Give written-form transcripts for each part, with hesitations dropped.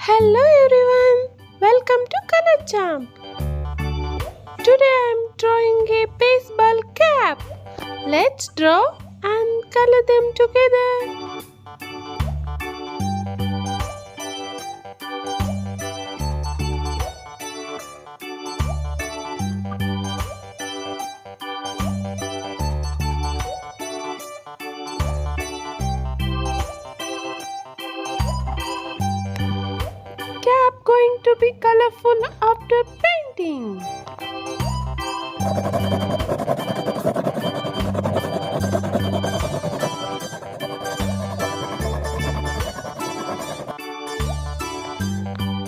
Hello everyone, welcome to Color Champ. Today I am drawing a baseball cap. Let's draw and color them together. Cap going to be colorful after painting.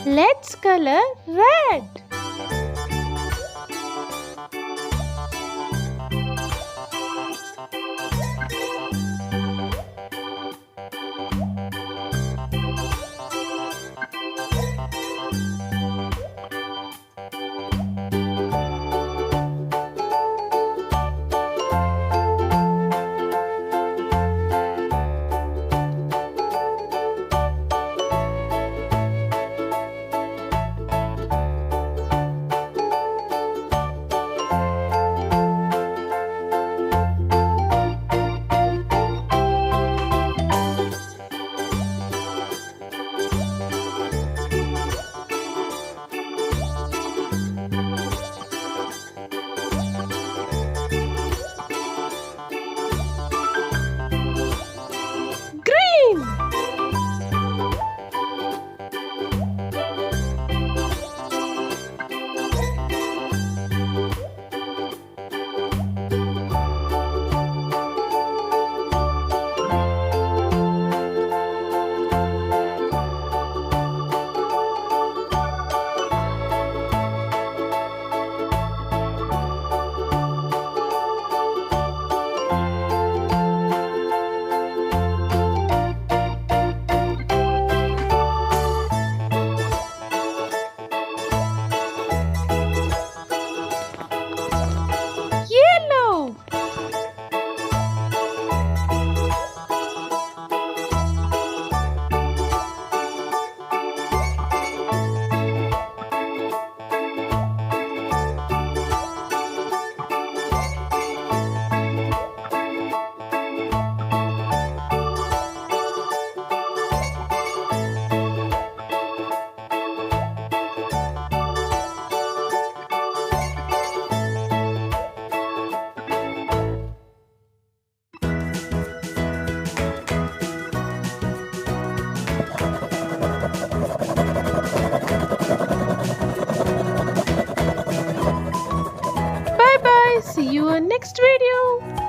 Let's color red. Yellow. Bye bye. See you in next video.